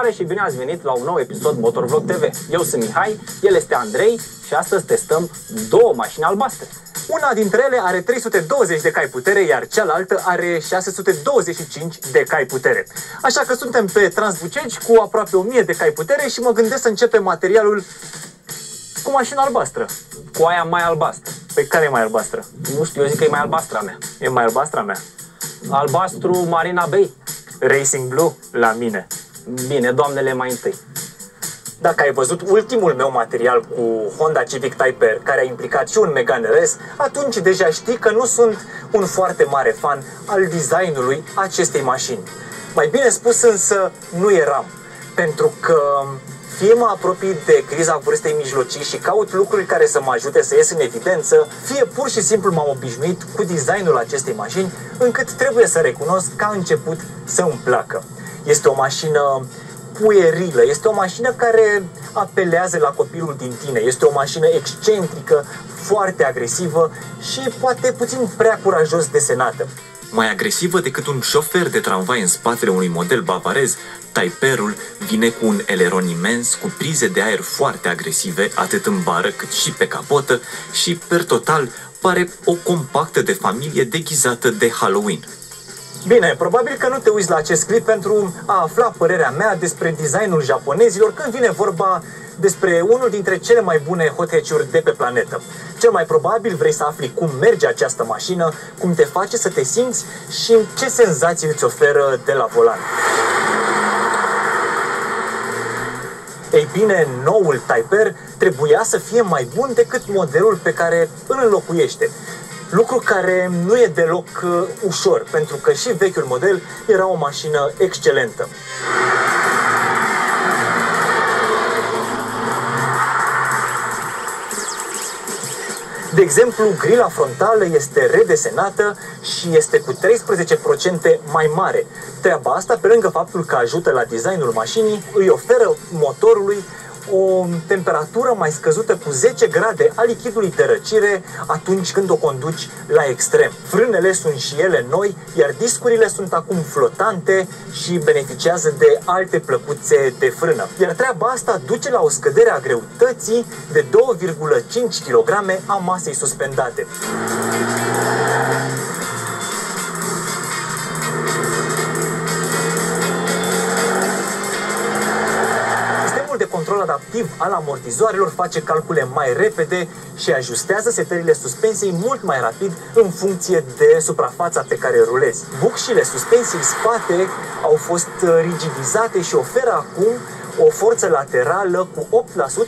Salutare și bine ați venit la un nou episod Motorvlog TV. Eu sunt Mihai, el este Andrei și astăzi testăm două mașini albastre. Una dintre ele are 320 de cai putere, iar cealaltă are 625 de cai putere. Așa că suntem pe Transbucegi cu aproape 1000 de cai putere și mă gândesc să începem materialul cu mașina albastră. Cu aia mai albastră. Păi care e mai albastră? Nu știu, eu zic că e mai albastra mea. E mai albastra mea. Albastru Marina Bay. Racing Blue la mine. Bine, doamnele mai întâi. Dacă ai văzut ultimul meu material cu Honda Civic Type R, care a implicat și un Megane RS, atunci deja știi că nu sunt un foarte mare fan al designului acestei mașini. Mai bine spus însă, nu eram. Pentru că fie mă apropii de criza vârstei mijlocii și caut lucruri care să mă ajute să ies în evidență, fie pur și simplu m-am obișnuit cu designul acestei mașini, încât trebuie să recunosc că a început să îmi placă. Este o mașină puerilă, este o mașină care apelează la copilul din tine, este o mașină excentrică, foarte agresivă și poate puțin prea curajos desenată. Mai agresivă decât un șofer de tramvai în spatele unui model bavarez, Type R-ul vine cu un eleron imens, cu prize de aer foarte agresive, atât în bară cât și pe capotă, și, per total, pare o compactă de familie deghizată de Halloween. Bine, probabil că nu te uiți la acest clip pentru a afla părerea mea despre designul japonezilor când vine vorba despre unul dintre cele mai bune hot hatch-uri de pe planetă. Cel mai probabil vrei să afli cum merge această mașină, cum te face să te simți și ce senzații îți oferă de la volan. Ei bine, noul Type R trebuia să fie mai bun decât modelul pe care îl înlocuiește. Lucru care nu e deloc ușor, pentru că și vechiul model era o mașină excelentă. De exemplu, grila frontală este redesenată și este cu 13% mai mare. Treaba asta, pe lângă faptul că ajută la designul mașinii, îi oferă motorului o temperatură mai scăzută cu 10 grade a lichidului de răcire atunci când o conduci la extrem. Frânele sunt și ele noi, iar discurile sunt acum flotante și beneficiază de alte plăcuțe de frână. Iar treaba asta duce la o scădere a greutății de 2,5 kg a masei suspendate. De control adaptiv al amortizoarelor face calcule mai repede și ajustează setările suspensiei mult mai rapid în funcție de suprafața pe care rulezi. Bucșile suspensiei spate au fost rigidizate și oferă acum o forță laterală cu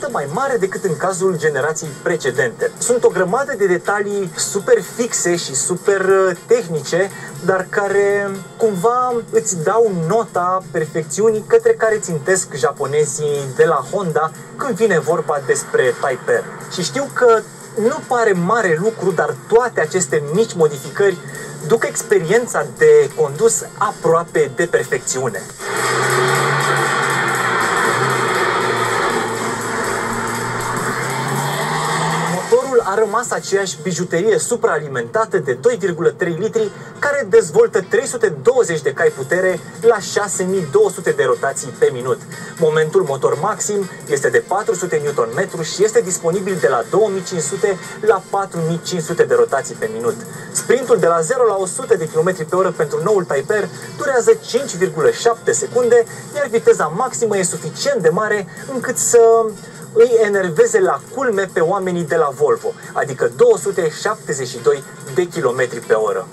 8% mai mare decât în cazul generației precedente. Sunt o grămadă de detalii super fixe și super tehnice, dar care cumva îți dau nota perfecțiunii către care țintesc japonezii de la Honda când vine vorba despre Type R. Și știu că nu pare mare lucru, dar toate aceste mici modificări duc experiența de condus aproape de perfecțiune. A rămas aceeași bijuterie supraalimentată de 2,3 litri care dezvoltă 320 de cai putere la 6200 de rotații pe minut. Momentul motor maxim este de 400 Nm și este disponibil de la 2500 la 4500 de rotații pe minut. Sprintul de la 0 la 100 de km/h pentru noul Type R durează 5,7 secunde, iar viteza maximă e suficient de mare încât să îi enerveze la culme pe oamenii de la Volvo, adică 272 de km/h.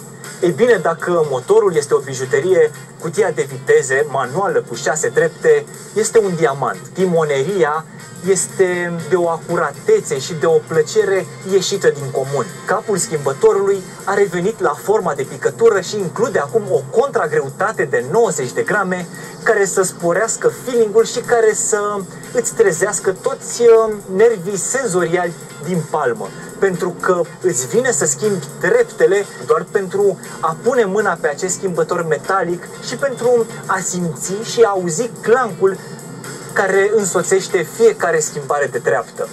Ei bine, dacă motorul este o bijuterie, cutia de viteze, manuală cu 6 trepte, este un diamant. Timoneria este de o acuratețe și de o plăcere ieșită din comun. Capul schimbătorului a revenit la forma de picătură și include acum o contragreutate de 90 de grame care să sporească feeling-ul și care să îți trezească toți nervii senzoriali din palmă. Pentru că îți vine să schimbi treptele doar pentru a pune mâna pe acest schimbător metalic și pentru a simți și a auzi clancul care însoțește fiecare schimbare de treaptă.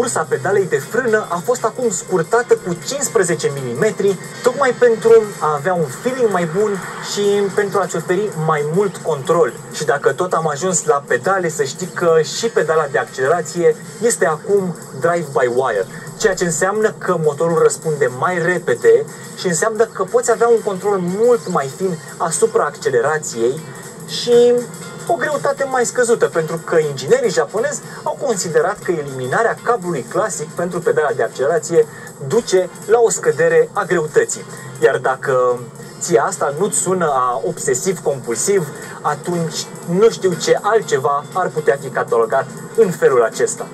vârsta pedalei de frână a fost acum scurtată cu 15 mm, tocmai pentru a avea un feeling mai bun și pentru a-ți oferi mai mult control. Și dacă tot am ajuns la pedale, să știi că și pedala de accelerație este acum drive-by-wire, ceea ce înseamnă că motorul răspunde mai repede și înseamnă că poți avea un control mult mai fin asupra accelerației și o greutate mai scăzută, pentru că inginerii japonezi au considerat că eliminarea cablului clasic pentru pedala de accelerație duce la o scădere a greutății. Iar dacă ție asta nu-ți sună a obsesiv-compulsiv, atunci nu știu ce altceva ar putea fi catalogat în felul acesta.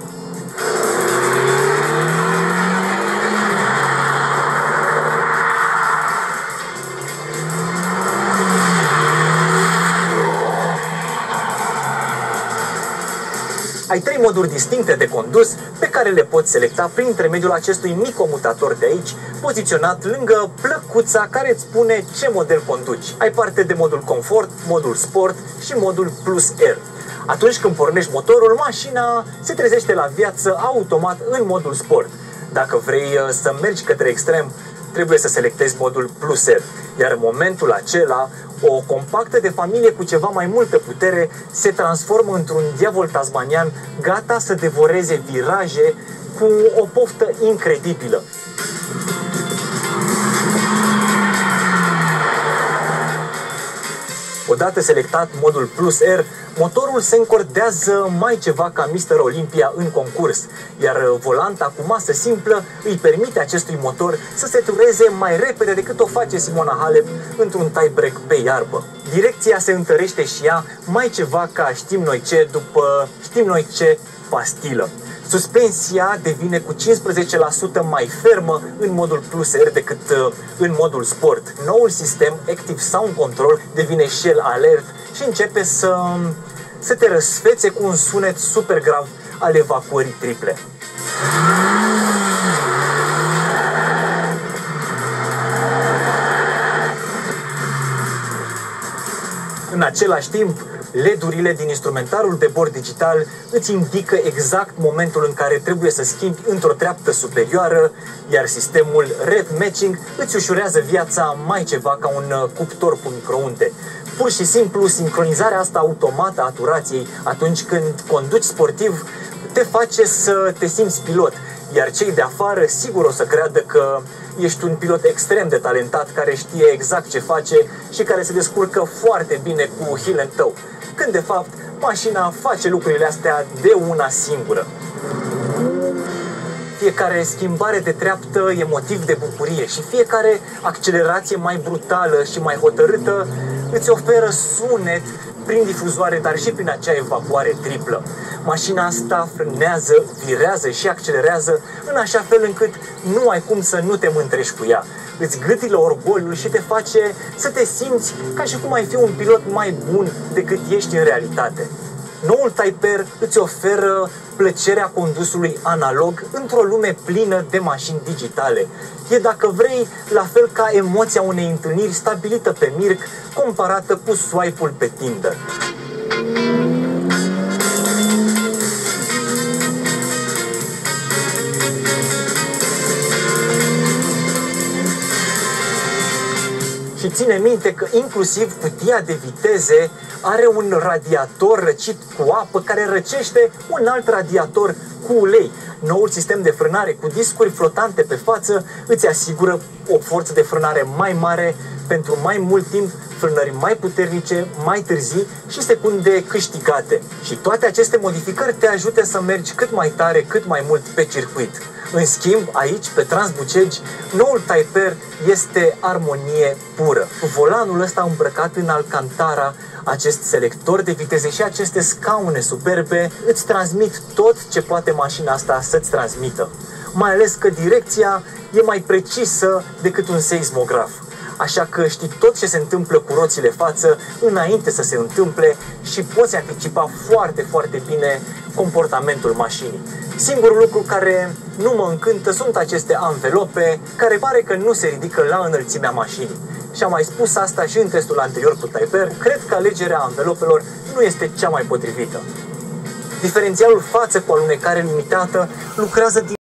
Ai 3 moduri distincte de condus pe care le poți selecta prin intermediul acestui mic comutator de aici, poziționat lângă plăcuța care îți spune ce model conduci. Ai parte de modul Comfort, modul Sport și modul Plus R. Atunci când pornești motorul, mașina se trezește la viață automat în modul Sport. Dacă vrei să mergi către extrem, trebuie să selectezi modul Plus R. Iar în momentul acela, o compactă de familie cu ceva mai multă putere se transformă într-un diavol tasmanian gata să devoreze viraje cu o poftă incredibilă. Odată selectat modul Plus R, motorul se încordează mai ceva ca Mr. Olympia în concurs, iar volanta cu masă simplă îi permite acestui motor să se tureze mai repede decât o face Simona Halep într-un tie-break pe iarbă. Direcția se întărește și ea mai ceva ca știm noi ce după știm noi ce pastilă. Suspensia devine cu 15% mai fermă în modul Plus R decât în modul Sport. Noul sistem Active Sound Control devine și el alert și începe să te răsfețe cu un sunet super grav al evacuării triple. În același timp, LED-urile din instrumentarul de bord digital îți indică exact momentul în care trebuie să schimbi într-o treaptă superioară, iar sistemul Rev Matching îți ușurează viața mai ceva ca un cuptor cu microunde. Pur și simplu, sincronizarea asta automată a turației atunci când conduci sportiv te face să te simți pilot, iar cei de afară sigur o să creadă că ești un pilot extrem de talentat care știe exact ce face și care se descurcă foarte bine cu heel-ul tău, când de fapt mașina face lucrurile astea de una singură. Fiecare schimbare de treaptă e motiv de bucurie și fiecare accelerație mai brutală și mai hotărâtă îți oferă sunet prin difuzoare, dar și prin acea evacuare triplă. Mașina asta frânează, virează și accelerează în așa fel încât nu ai cum să nu te mântrești cu ea. Îți gâtilă orgoliul și te face să te simți ca și cum ai fi un pilot mai bun decât ești în realitate. Noul Type R îți oferă plăcerea condusului analog într-o lume plină de mașini digitale. E, dacă vrei, la fel ca emoția unei întâlniri stabilită pe Mirc comparată cu swipe-ul pe Tinder. Și ține minte că inclusiv cutia de viteze are un radiator răcit cu apă care răcește un alt radiator cu ulei. Noul sistem de frânare cu discuri flotante pe față îți asigură o forță de frânare mai mare pentru mai mult timp, frânări mai puternice, mai târzii și secunde câștigate. Și toate aceste modificări te ajută să mergi cât mai tare, cât mai mult pe circuit. În schimb, aici, pe Transbucegi, noul Type R este armonie pură. Cu volanul ăsta îmbrăcat în Alcantara, acest selector de viteze și aceste scaune superbe îți transmit tot ce poate mașina asta să-ți transmită. Mai ales că direcția e mai precisă decât un seismograf. Așa că știi tot ce se întâmplă cu roțile față înainte să se întâmple și poți anticipa foarte, foarte bine comportamentul mașinii. Singurul lucru care nu mă încântă sunt aceste anvelope care pare că nu se ridică la înălțimea mașinii. Și am mai spus asta și în testul anterior cu Type R, cred că alegerea anvelopelor nu este cea mai potrivită. Diferențialul față cu alunecare limitată lucrează din